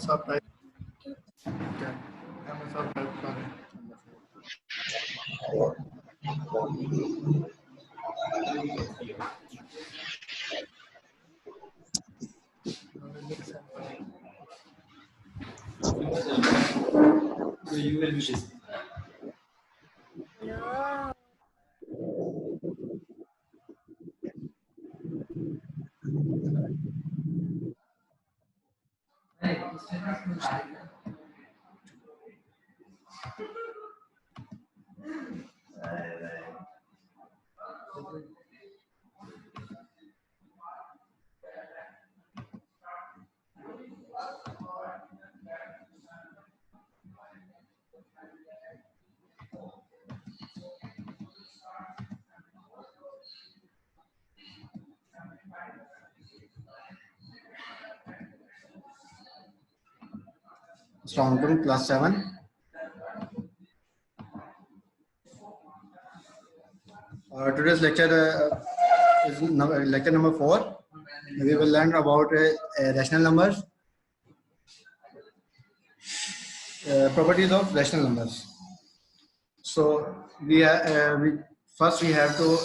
सब टाइप सब टाइप करें So you will be this. No. Assalamualaikum, class 7. Today's lecture is lecture number 4. We will learn about rational numbers, properties of rational numbers. So we first we have to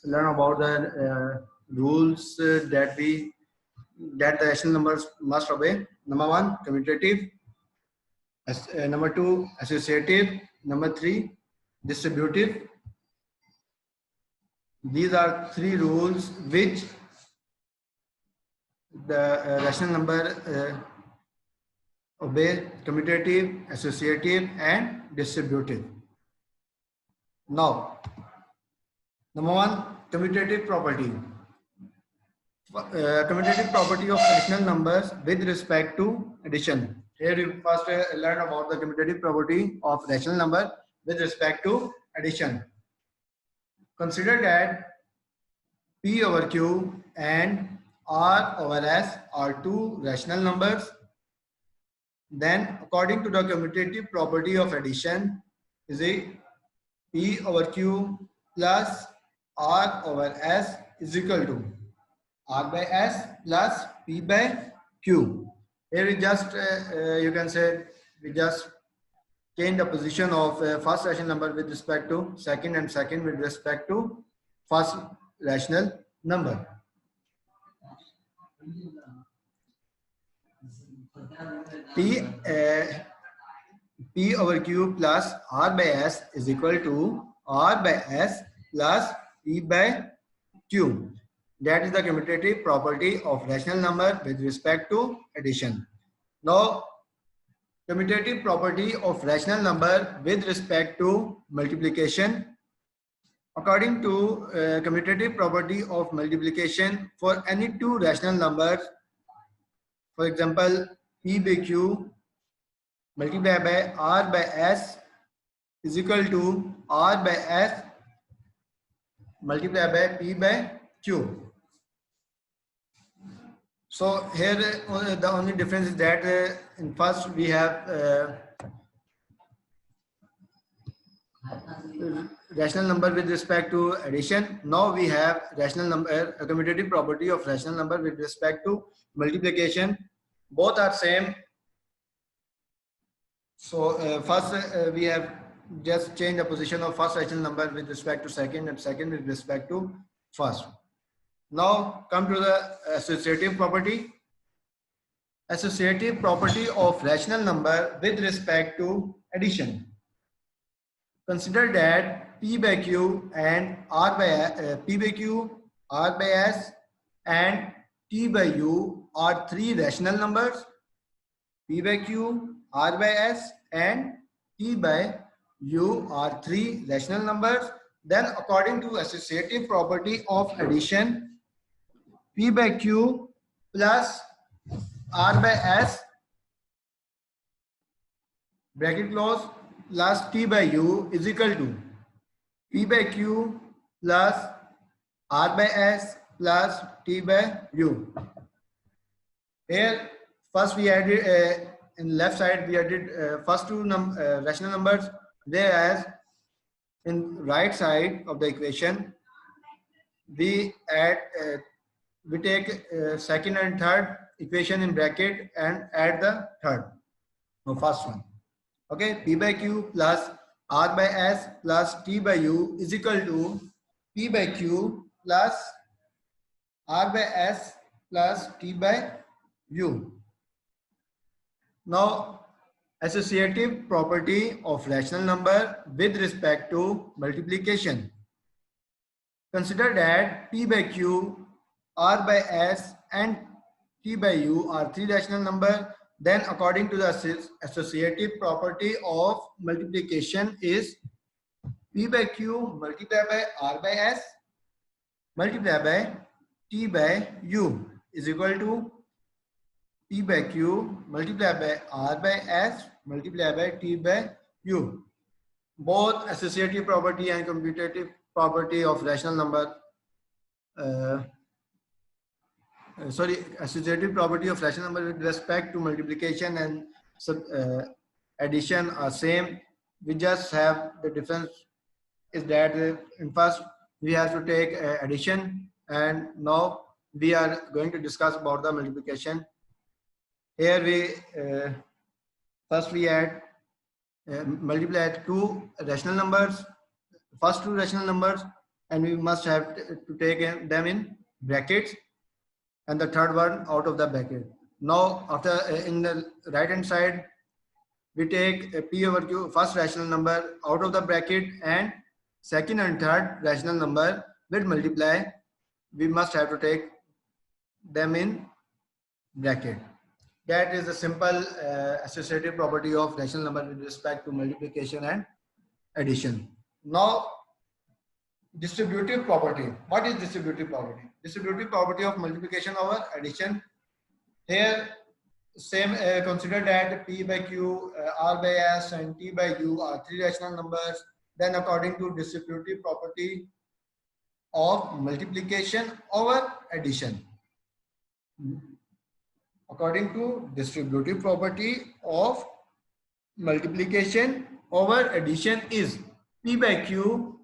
learn about the rules that the rational numbers must obey. Number 1, commutative. Number 2, associative. Number 3, distributive. These are 3 rules which the rational number obey: commutative, associative, and distributive. Now, number 1, commutative property. Commutative property of rational numbers with respect to addition. Here we first learn about the commutative property of rational number with respect to addition. Consider that P over Q and R over S are 2 rational numbers. Then, according to the commutative property of addition, is a P over Q plus R over S is equal to R by S plus P by Q. Here we just, you can say, we just change the position of first rational number with respect to second and second with respect to first rational number. P over Q plus R by S is equal to R by S plus P by Q. That is the commutative property of rational number with respect to addition. Now, commutative property of rational number with respect to multiplication. According to commutative property of multiplication, for any 2 rational numbers, for example, P by Q multiplied by R by S is equal to R by S multiplied by P by Q. So here the only difference is that in first we have rational number with respect to addition. Now we have rational number, a commutative property of rational number with respect to multiplication. Both are same. So first we have just changed the position of first rational number with respect to second and second with respect to first. Now come to the associative property. Associative property of rational number with respect to addition. Consider that P by Q and R by P by Q, R by S, and T by U are 3 rational numbers. P by Q, R by S, and T by U are 3 rational numbers. Then, according to associative property of addition, P by Q plus R by S bracket close plus T by U is equal to P by Q plus R by S plus T by U. Here first we added in left side we added first 2 rational numbers, whereas in right side of the equation we add we take second and third equation in bracket and add the third, no, first one. Okay, P by Q plus R by S plus T by U is equal to P by Q plus R by S plus T by U. Now, associative property of rational number with respect to multiplication. Consider that P by Q, R by S and T by U are three rational numbers. Then according to the associative property of multiplication is P by Q multiplied by R by S multiplied by T by U is equal to P by Q multiplied by R by S multiplied by T by U. Both associative property and commutative property of rational number associative property of rational number with respect to multiplication and addition are same. We just have the difference is that in first we have to take addition, and now we are going to discuss about the multiplication. Here we first we add multiply two rational numbers, first two rational numbers, and we must have to take them in brackets, and the third one out of the bracket. Now after in the right hand side we take P over Q, first rational number out of the bracket, and second and third rational number will multiply. We must have to take them in bracket. That is the simple associative property of rational number with respect to multiplication and addition. Now, distributive property. What is distributive property? Distributive property of multiplication over addition. Here, same consider that P by Q, R by S and T by U are three rational numbers. Then according to distributive property of multiplication over addition. According to distributive property of multiplication over addition is P by Q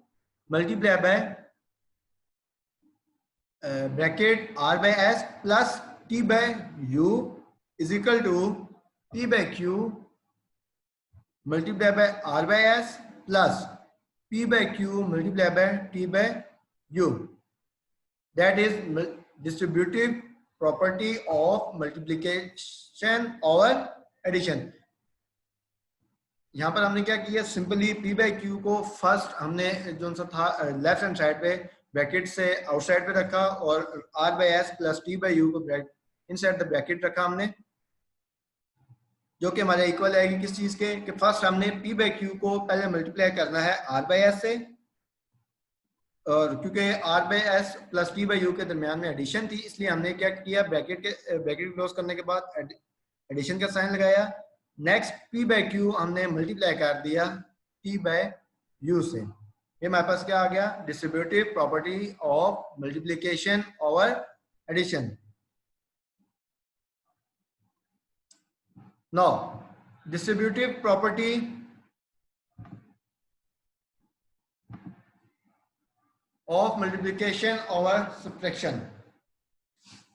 multiplied by bracket R by S plus T by U is equal to P by Q multiplied by R by S plus P by Q multiplied by T by U. That is distributive property of multiplication over addition. यहाँ पर हमने क्या किया, simply P by Q को first हमने जो सा था लेफ्ट हैंड साइड पे ब्रैकेट से आउटसाइड पे रखा और R by S plus T by U को इनसाइड द ब्रैकेट रखा हमने, जो कि हमारे इक्वल आएगी किस चीज के कि फर्स्ट हमने P by Q को पहले मल्टीप्लाई करना है R by S से, और क्योंकि R by S plus T by U के दरमियान में एडिशन थी इसलिए हमने क्या किया, ब्रैकेट क्लोज करने के बाद एडिशन का साइन लगाया. नेक्स्ट P by Q हमने मल्टीप्लाई कर दिया T by U से. ये हमारे पास क्या आ गया, distributive property of multiplication over addition. Now, distributive property of multiplication over subtraction.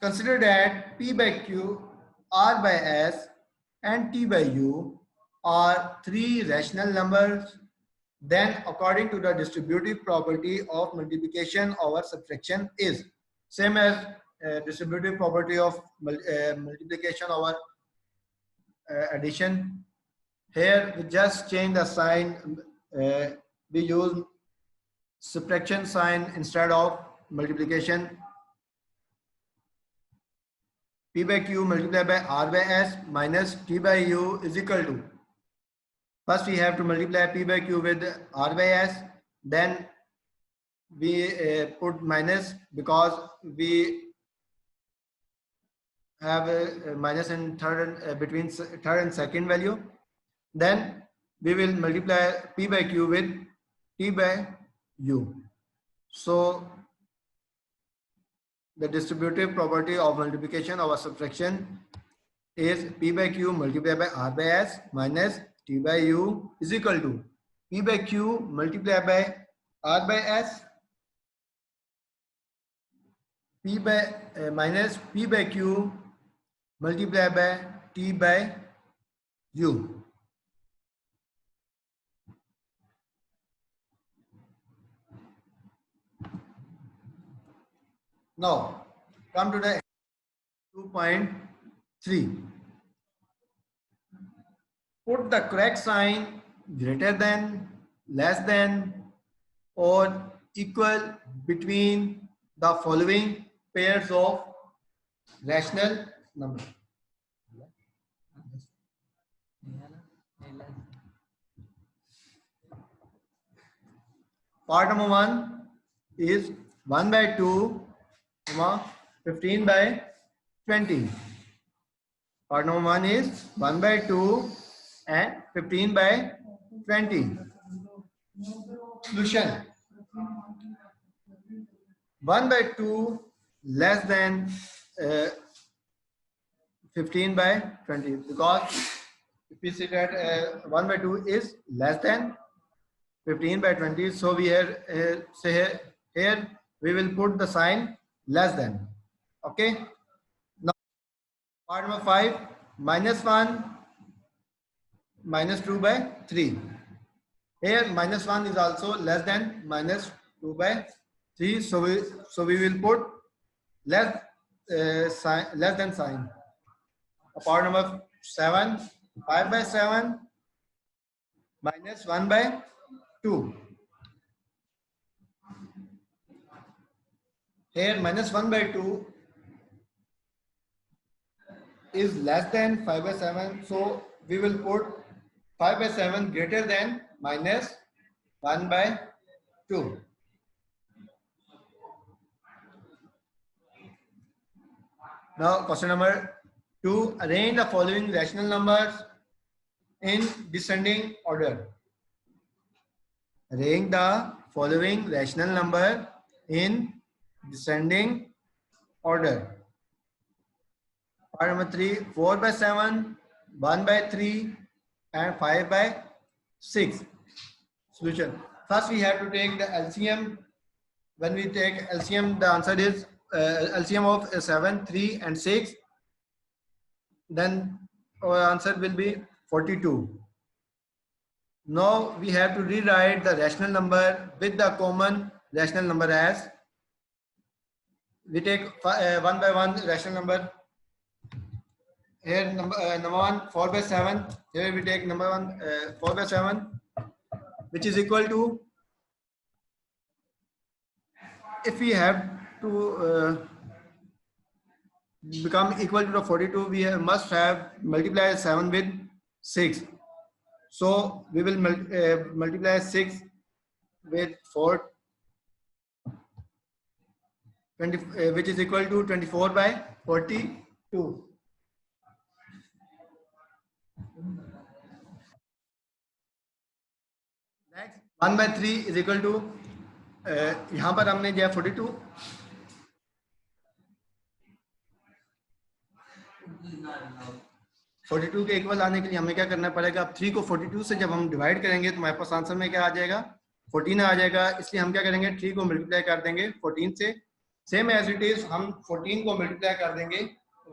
Consider that P by Q, R by S and T by U are three rational numbers. Then according to the distributive property of multiplication over subtraction is same as distributive property of multiplication over addition. Here we just change the sign, we use subtraction sign instead of multiplication. P by Q multiplied by R by S minus T by U is equal to, first we have to multiply P by Q with R by S, then we put minus because we have a minus in third between third and second value. Then we will multiply P by Q with T by U. So the distributive property of multiplication over subtraction is P by Q multiplied by R by S minus T by U is equal to P by Q multiplied by R by S P by minus P by Q multiply by t by u. Now come to the 2.3. Put the correct sign greater than, less than, or equal between the following pairs of rational numbers. Part number 1 is 1 by 2, 15 by 20. Part number 1 is 1 by 2 and 15 by 20. Solution: 1 by 2 less than 15 by 20, because if we see that 1 by 2 is less than 15 by 20, so we say here we will put the sign less than. Okay. Now part number 5, minus 1 minus 2 by 3. Here minus 1 is also less than minus 2 by 3, so we will put less less than sign. Part number 7, 5 by 7 minus 1 by 2. Here minus 1 by 2 is less than 5 by 7, so we will put 5 by 7 greater than minus 1 by 2. Now question number 2, arrange the following rational numbers in descending order. Arrange the following rational number in descending order. Part number 3, 4 by 7, 1 by 3 and 5 by 6. Solution: first we have to take the LCM. When we take LCM, the answer is LCM of 7, 3 and 6. Then our answer will be 42. Now we have to rewrite the rational number with the common rational number as, we take 1 by 1 rational number. Here number 1 4 by 7. Here we take number 1 4 by 7, which is equal to, if we have to become equal to the 42, we must have multiply 7 with 6. So we will multiply 6 with 4, 20, which is equal to 24 by 42. Next 1 by 3 is equal to, यहाँ पर हमने दिया 42. (42) के equal आने के लिए हमें क्या करना पड़ेगा? अब 3 को 42 से जब हम डिवाइड करेंगे तो हमारे पास आंसर में क्या आ जाएगा? 14 आ जाएगा. इसलिए हम क्या करेंगे? 3 को मल्टीप्लाई कर देंगे 14 से. सेम एज इट इज हम 14 को मल्टीप्लाई कर देंगे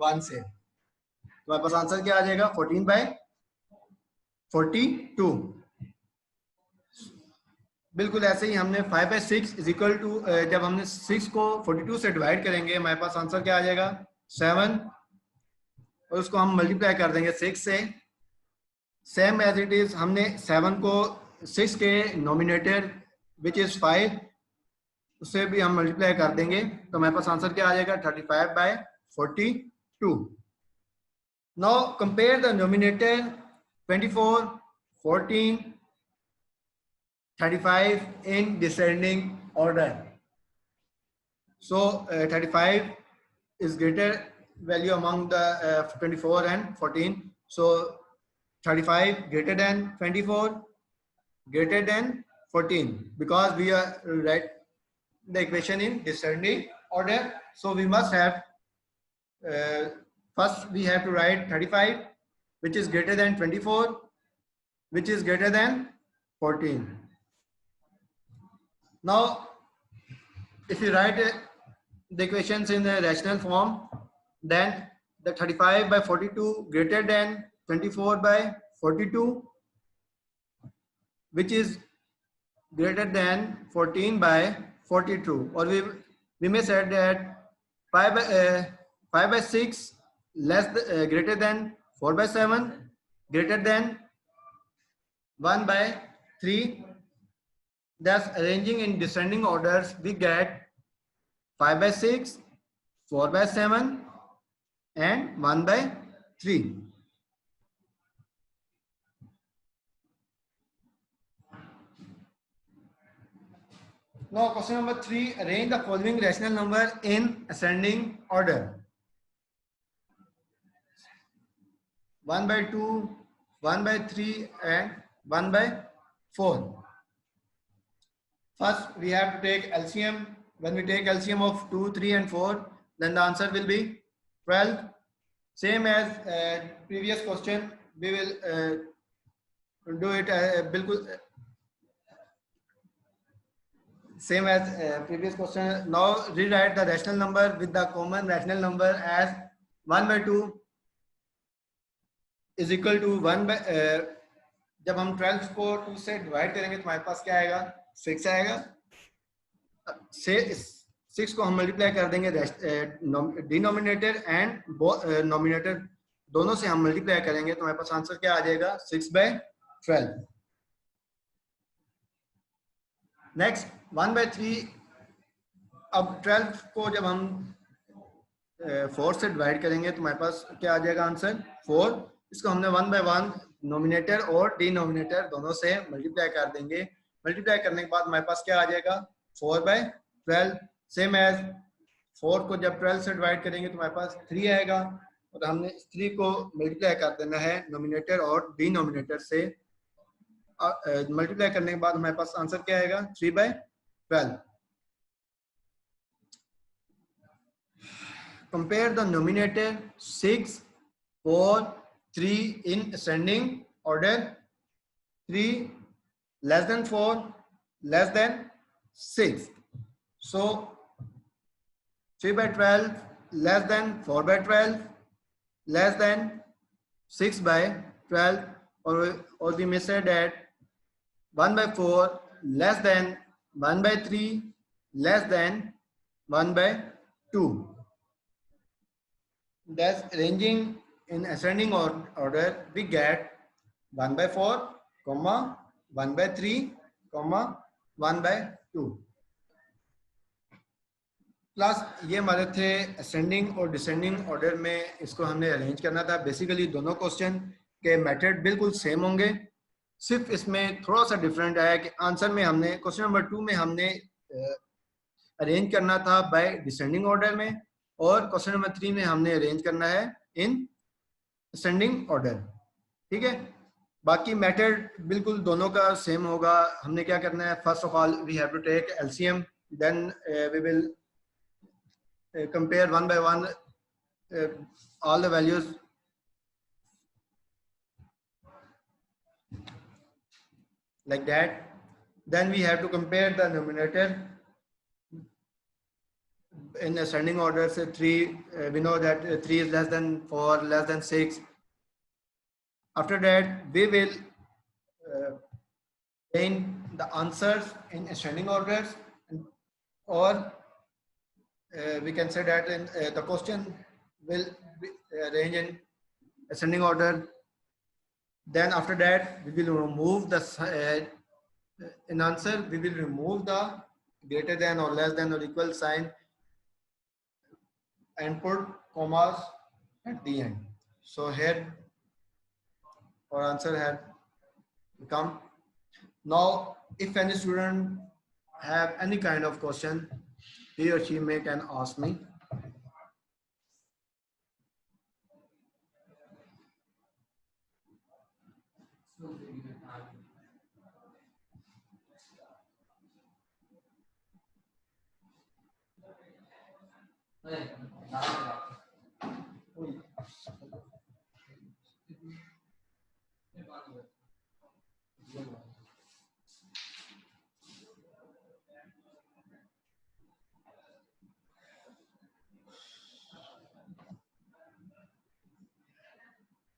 1 से, तो हमारे पास आंसर क्या आ जाएगा? 14 by 42. बिल्कुल ऐसे ही हमने 5 by 6 इज इक्वल टू, जब हमने 6 को 42 से डिवाइड करेंगे हमारे पास आंसर क्या आ जाएगा? 7, और उसको हम मल्टीप्लाई कर देंगे 6 से. सेम एज इट इज हमने 7 को 6 के नोमिनेटर विच इज 5, उससे भी हम मल्टीप्लाई कर देंगे, तो हमारे पास आंसर क्या आ जाएगा? 35 by 42. Now compare the nominator 24, 14, 35 in descending order. So 35 is greater value among the 24 and 14. So 35 greater than 24, greater than 14, because we are write the equation in descending order. So we must have first we have to write 35, which is greater than 24, which is greater than 14. Now, if you write the equations in the rational form, then the 35 by 42 greater than 24 by 42, which is greater than 14 by 42, or we may say that 5 by 6 greater than 4 by 7 greater than 1 by 3. Thus, arranging in descending orders, we get 5 by 6, 4 by 7, and 1 by 3. Now, question number 3, arrange the following rational number in ascending order. 1 by 2, 1 by 3, and 1 by 4. First, we have to take LCM. When we take LCM of 2, 3, and 4, then the answer will be 12. Same as previous question, we will do it same as previous question. Now rewrite the rational number with the common rational number as 1 by 2 is equal to 1 by जब हम 12 को 2 से divide करेंगे तो हमारे पास क्या आएगा 6 आएगा. से 6 को हम मल्टीप्लाई कर देंगे डिनोमिनेटर एंड नोमिनेटर दोनों से हम मल्टीप्लाई करेंगे तो हमारे पास आंसर क्या आ जाएगा 6 by 12. Next 1 by 3. अब 12 को जब हम 4 से डिवाइड करेंगे तो हमारे पास क्या आ जाएगा आंसर 4. इसको हमने 1 by 1 नोमिनेटर और डिनोमिनेटर दोनों से मल्टीप्लाई कर देंगे. मल्टीप्लाई करने के बाद हमारे पास क्या आ जाएगा 4 by 12. सेम एज 4 को जब 12 से डिवाइड करेंगे तो हमारे पास 3 आएगा और हमने 3 को मल्टीप्लाई कर देना है नोमिनेटर और डिनोमिनेटर से. मल्टीप्लाई करने के बाद हमारे पास आंसर क्या आएगा 3 by 12. Compare the numerator 6, 4, 3 in ascending order. 3 less than 4 less than 6. So 3 by 12 less than 4 by 12 less than 6 by 12, or we may say that 1 by 4 less than 1 by 3 less than 1 by 2. Thus, arranging in ascending order, we get 1 by 4, 1 by 3, 1 by 2. Plus ये हमारे थे ascending और descending order में, इसको हमने arrange करना था. Basically दोनों क्वेश्चन के मेथड बिल्कुल सेम होंगे, सिर्फ इसमें थोड़ा सा डिफरेंट आया कि आंसर में हमने क्वेश्चन नंबर 2 में हमने अरेंज करना था बाय डिसेंडिंग ऑर्डर में, और क्वेश्चन नंबर 3 में हमने अरेंज करना है इन असेंडिंग ऑर्डर. ठीक है, बाकी मेथड बिल्कुल दोनों का सेम होगा. हमने क्या करना है, first of all we have to take LCM, then we will compare one by one all the values like that. Then we have to compare the numerator in ascending order. Say 3, we know that 3 is less than 4, less than 6. After that we will gain the answers in ascending orders, or we can say that in the question will be arranged in ascending order. Then after that we will remove the in answer we will remove the greater than or less than or equal sign and put commas at the end. So here our answer had come. Now if any student have any kind of question, he or she may can ask me.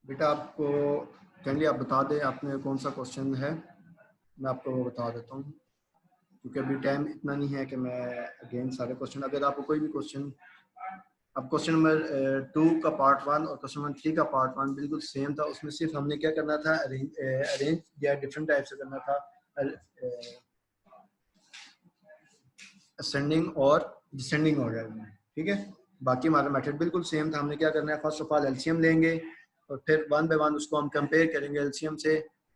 बेटा आपको candy आप बता दें आपने कौन सा question है, मैं आपको वो बता देता हूँ, क्योंकि अभी टाइम इतना नहीं है कि मैं अगेन सारे क्वेश्चन, अगर आपको कोई भी क्वेश्चन, अब क्वेश्चन नंबर 2 का पार्ट 1 और क्वेश्चन नंबर 3 का पार्ट 1 बिल्कुल सेम था, उसमें सिर्फ हमने क्या करना था, अरेंज या डिफरेंट टाइप से करना था, असेंडिंग और डिसेंडिंग ऑर्डर में, ठीक है। बाकी हमारा मेथड बिल्कुल सेम था। हमने क्या करना है, फर्स्ट ऑफ ऑल एलसीएम लेंगे और फिर वन बाय वन उसको हम कंपेयर करेंगे एलसीएम से,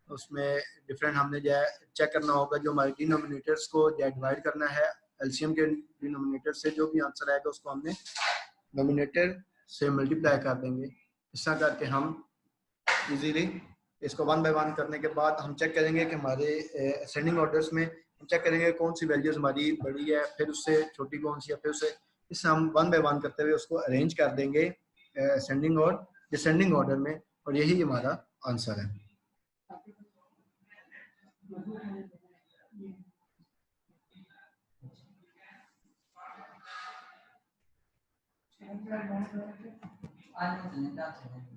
उसमें डिफरेंट हमने जो है चेक करना होगा, जो हमारे डिनोमिनेटर्स को डिवाइड करना है एलसीएम के डिनोमिनेटर से, जो भी आंसर आएगा उसको हमने नोमिनेटर से मल्टीप्लाई कर देंगे। इस तरह करके हम इजीली इसको वन बाय वन करने के बाद हम चेक करेंगे कि हमारे असेंडिंग ऑर्डर्स में हम चेक करेंगे कौन सी वैल्यूज हमारी बड़ी है, फिर उससे छोटी कौन सी है, फिर उससे इससे हम वन बाय वन करते हुए उसको अरेंज कर देंगे असेंडिंग और डिसेंडिंग ऑर्डर में, और यही हमारा आंसर है।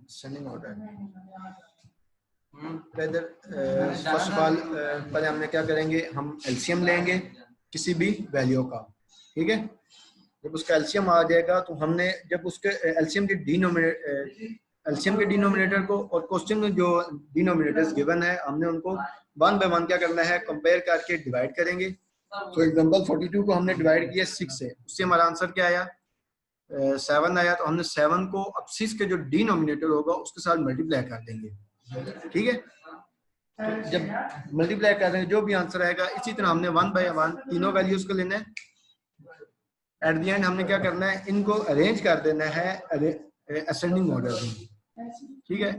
Ascending order first of all पहले हमने क्या करेंगे, हम एलसीएम लेंगे किसी भी वैल्यू का, ठीक है। जब उसका एलसीएम आ जाएगा तो हमने जब उसके एलसीएम के डिनोमिनेटर को और क्वेश्चन में जो डिनोमिनेटर्स गिवन है हमने उनको वन बाय वन क्या करना है, कंपेयर करके डिवाइड करेंगे। फॉर एग्जांपल 42 को हमने डिवाइड किया 6 से, उससे हमारा आंसर क्या आया, 7 आया। तो हमने 7 को अब 6 के जो डिनोमिनेटर होगा उसके साथ मल्टीप्लाई कर देंगे, ठीक है। तो जब मल्टीप्लाई कर देंगे जो भी आंसर आएगा, इसी तरह हमने वन बाय वन तीनों वैल्यूज को लेना है। एट द एंड हमने क्या करना है, इनको अरेंज कर देना है असेंडिंग ऑर्डर में, ठीक है।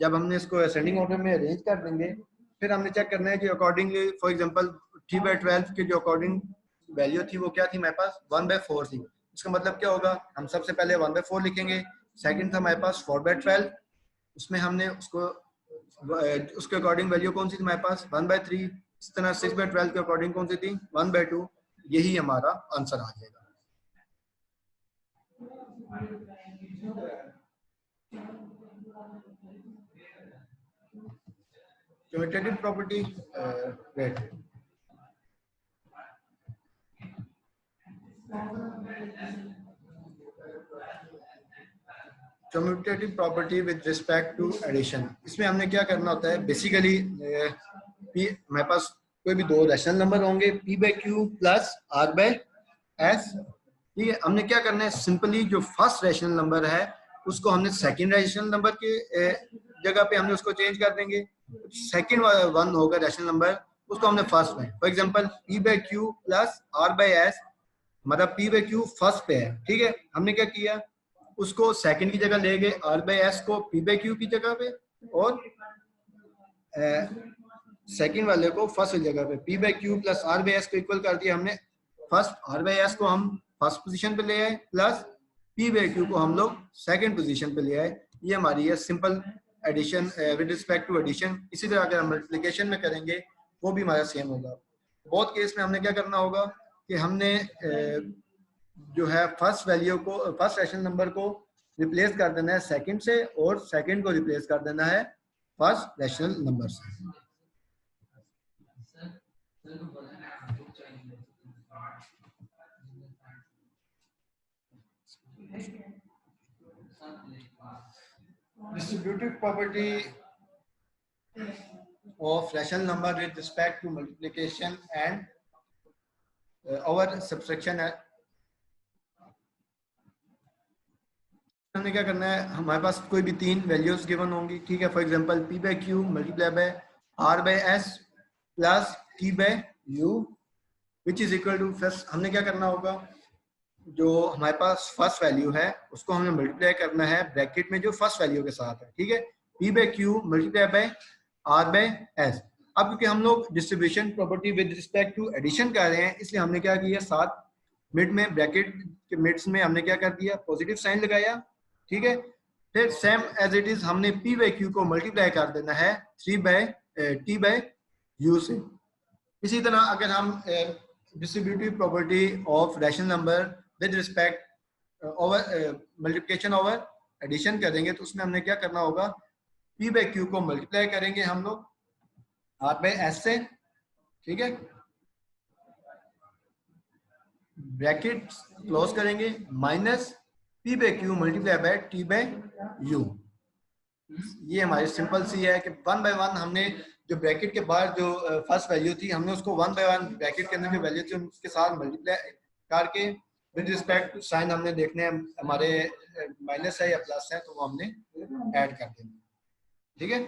जब हमने इसको असेंडिंग ऑर्डर में अरेंज कर देंगे, फिर हमने चेक करना है कि अकॉर्डिंगली, फॉर एग्जांपल 3/12 की जो अकॉर्डिंग वैल्यू थी वो क्या थी हमारे पास, 1/4 थी। इसका मतलब क्या होगा, हम सबसे पहले 1/4 लिखेंगे। सेकंड था हमारे पास 4/12, उसमें हमने उसको उसके अकॉर्डिंग वैल्यू कौन सी थी हमारे पास, 1/3। इस तरह 6/12 के अकॉर्डिंग कौन सी थी, 1/2। यही हमारा आंसर आ जाएगा। Commutative property wait, commutative property with respect to addition, इसमें हमने क्या करना होता है, बेसिकली हमारे पास कोई भी दो रैशनल नंबर होंगे, p/q प्लस r/s, ठीक है। हमने क्या करना है, सिंपली जो फर्स्ट रैशनल नंबर है उसको हमने सेकंड रैशनल नंबर के जगह पे हमने उसको चेंज कर देंगे। सेकंड वन होगा रैशनल नंबर, उसको हमने फर्स्ट में, for example p/q plus r/s, मतलब p/q फर्स्ट पे है, ठीक है। हमने क्या किया, उसको सेकंड की जगह ले गए, r/s को p/q की जगह पे, और सेकंड वाले को फर्स्ट की जगह पे p/q प्लस r/s को इक्वल कर दिया हमने। फर्स्ट r/s को हम फर्स्ट पोजीशन पे ले आए, प्लस p/q को हम लोग सेकंड पोजीशन पे ले आए। ये हमारी है simple addition with respect to addition. इसी तरह अगर हम मल्टीप्लिकेशन में करेंगे वो भी हमारा सेम होगा। बहुत केस में हमने क्या करना होगा कि हमने जो है फर्स्ट वैल्यू को, फर्स्ट रैशनल नंबर को रिप्लेस कर देना है सेकंड से, और सेकंड को रिप्लेस कर देना है फर्स्ट रैशनल नंबर से। Distributive property of rational number with respect to multiplication and over subtraction है। हमने क्या करना है, हमारे पास कोई भी तीन वैल्यूज गिवन होंगी, ठीक है। For example p/q multiply by r/s plus t/u which is equal to, first हमने क्या करना होगा, जो हमारे पास फर्स्ट वैल्यू है उसको हमें मल्टीप्लाई करना है ब्रैकेट में जो फर्स्ट वैल्यू के साथ है, ठीक है। p/q multiply by r/s। अब क्योंकि हम लोग distribution property with respect to addition कर रहे हैं, इसलिए हमने क्या किया, साथ मिड में ब्रैकेट के मिड्स में हमने क्या कर दिया, पॉजिटिव साइन लगाया, ठीक है। फिर सेम एज इट इज हमने p/q को मल्टीप्लाई कर देना है t/u से। इसी तरह अगर हम distributive property of rational number with respect over multiplication over addition करेंगे तो उसमें हमने क्या करना होगा, पी बाई क्यू को मल्टीप्लाई करेंगे हम लोग आर बाई एस से, ठीक है, ब्रैकेट क्लोज करेंगे, minus P by Q multiply by T by U. ये हमारी सिंपल सी है कि वन बाय वन हमने जो ब्रैकेट के बाहर जो फर्स्ट वैल्यू थी हमने उसको वन बाय वन ब्रैकेट के अंदर जो वैल्यू थी उसके साथ मल्टीप्लाई करके विद रिस्पेक्ट टू साइन हमने देखने हैं हमारे माइनस है या प्लस है तो वो हमने ऐड कर देंगे, ठीक है।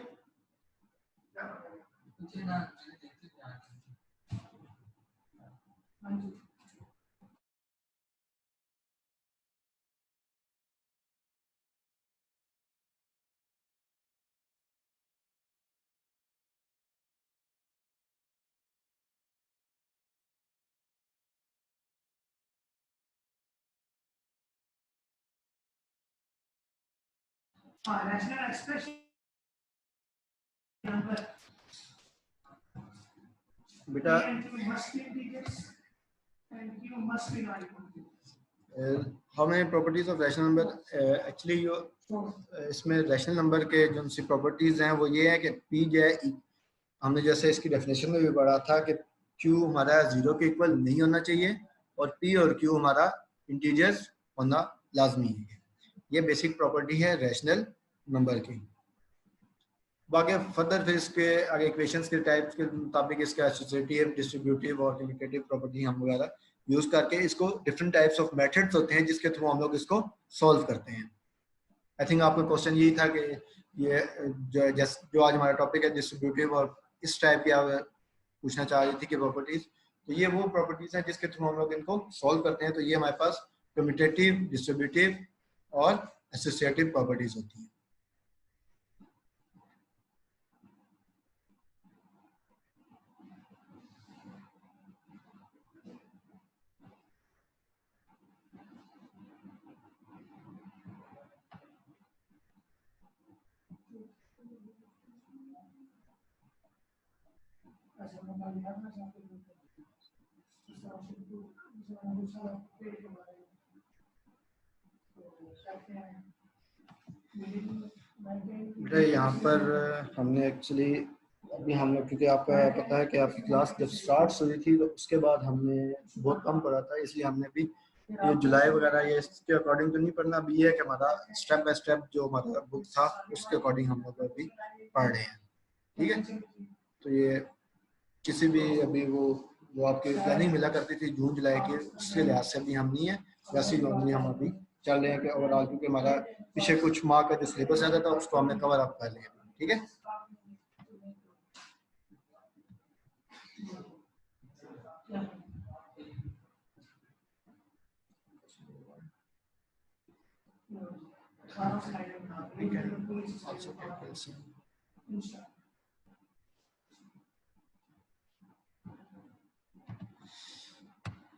रैशनल एक्सप्रेशन बेटा how many properties of rational number, actually इसमें रैशनल नंबर के जो सी प्रॉपर्टीज हैं वो ये है कि पी जो है हमने जैसे इसकी डेफिनेशन में भी पढ़ा था कि क्यू हमारा जीरो के इक्वल नहीं होना चाहिए और पी और क्यू हमारा इंटीजर्स होना लाजमी है। ये बेसिक प्रॉपर्टी है रैशनल नंबर की। बाकी फर्दर फिर इसके आगे इक्वेशंस के टाइप्स के मुताबिक इसका एसोसिएटिव, डिस्ट्रीब्यूटिव और कम्यूटेटिव प्रॉपर्टी हम वगैरह यूज करके इसको डिफरेंट टाइप्स ऑफ मेथड्स होते हैं जिसके थ्रू हम लोग इसको सॉल्व करते हैं। आई थिंक आपका क्वेश्चन यही था कि ये जो आज हमारा टॉपिक है डिस्ट्रीब्यूटिव और इस टाइप की आप पूछना चाह रही थी कि प्रॉपर्टीज, तो ये वो प्रॉपर्टीज हैं जिसके थ्रू हम लोग इनको सॉल्व करते हैं। तो ये हमारे पास कम्यूटेटिव, डिस्ट्रीब्यूटिव और एसोसिएटिव प्रॉपर्टीज होती हैं। बेटा यहाँ पर हमने एक्चुअली अभी हम लोग, क्योंकि आपका पता है कि आपकी क्लास जब स्टार्ट हुई थी तो उसके बाद हमने बहुत कम पढ़ा था, इसलिए हमने भी ये जुलाई वगैरह ये इसके अकॉर्डिंग तो नहीं पढ़ना। अभी ये है कि हमारा स्टेप बाय स्टेप जो हमारा बुक था उसके अकॉर्डिंग हम लोग अभी पढ़ रहे हैं, ठीक है। तो ये किसी भी अभी वो आपकी प्लानिंग मिला करती थी जून जुलाई की, उसके लिहाज से भी हम नहीं है, वैसे नॉर्मली हम अभी चल रहे हैं कि ओवरऑल, क्योंकि हमारा पीछे कुछ माह का जो सिलेबस आता था उसको हमने कवर अप कर लिया, ठीक है।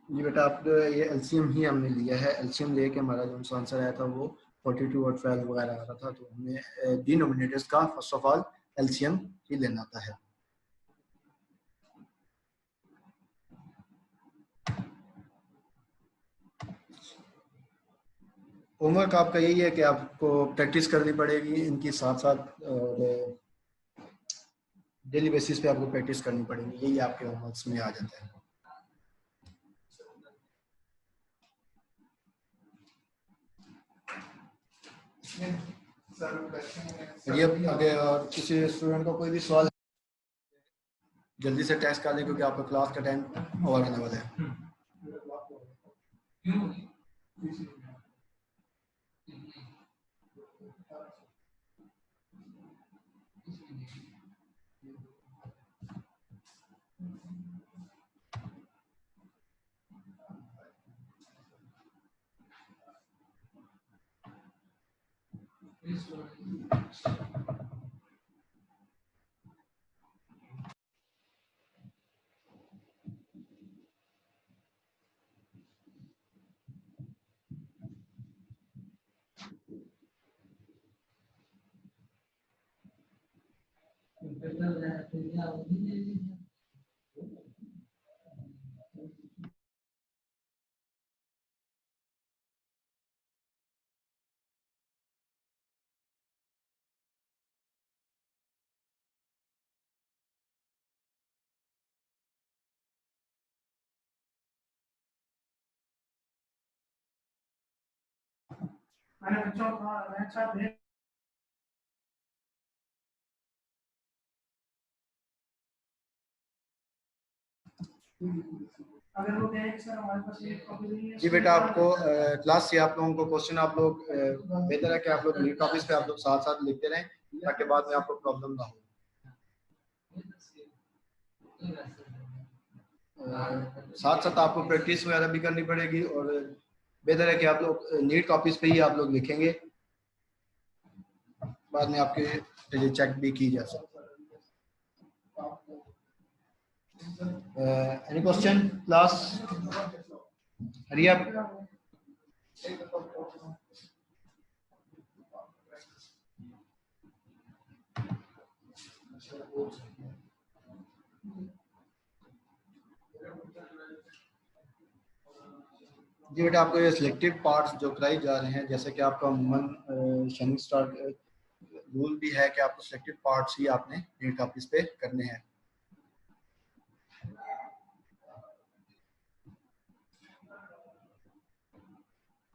ये बेटा आप ये एलसीएम ही हमने लिया है, एलसीएम लेके हमारा जो आंसर आया था वो 42 और 12 वगैरह आ रहा था, तो हमने डिनोमिनेटर्स का फर्स्ट ऑफ ऑल एलसीएम ही लेना था है। होमवर्क आपका यही है कि आपको प्रैक्टिस करनी पड़ेगी इनकी साथ साथ, और डेली बेसिस पे आपको प्रैक्टिस करनी पड़ेगी, यही आपके होमवर्क्स में आ जाता है। ये अगर और किसी स्टूडेंट को कोई भी सवाल जल्दी से टेस्ट कर लें क्योंकि आपका क्लास का टाइम ओवर आने वाला है। मैंने बच्चों का मैं साथ भेज अगर वो कहे कि सर हमारे पास एक कॉपी नहीं है। जी बेटा, आपको क्लास से आप लोगों को क्वेश्चन आप लोग बेहतर है कि आप लोग नीट कॉपीज पे आप लोग साथ साथ लिखते रहें ताकि बाद में आपको प्रॉब्लम ना हो। साथ साथ आपको प्रैक्टिस वगैरह भी करनी पड़ेगी और बेहतर है कि आप लोग नीट कॉपीज पे ही आप लोग लिखेंगे, बाद में आपके चेक भी की जा सकती है। Any question class? Hurry up. जी बेटा, आपको ये सिलेक्टिव पार्ट्स जो कराए जा रहे हैं, जैसे कि आपका अमूमन शनिंग स्टार्ट रूल भी है कि आपको सिलेक्टिव पार्ट्स ही आपने नीट कॉपीज पे करने हैं।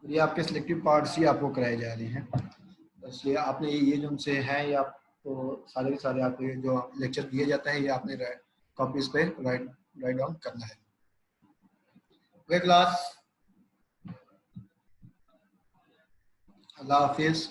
ये आपके सिलेक्टिव पार्ट्स ही आपको कराए जा रहे हैं, इसलिए आपने ये जो उनसे है ये आपको सारे के सारे आपको ये जो लेक्चर दिए जाता है ये आपने कॉपीज पे राइट डाउन करना है। ओके क्लास, अल्लाह हाफिज।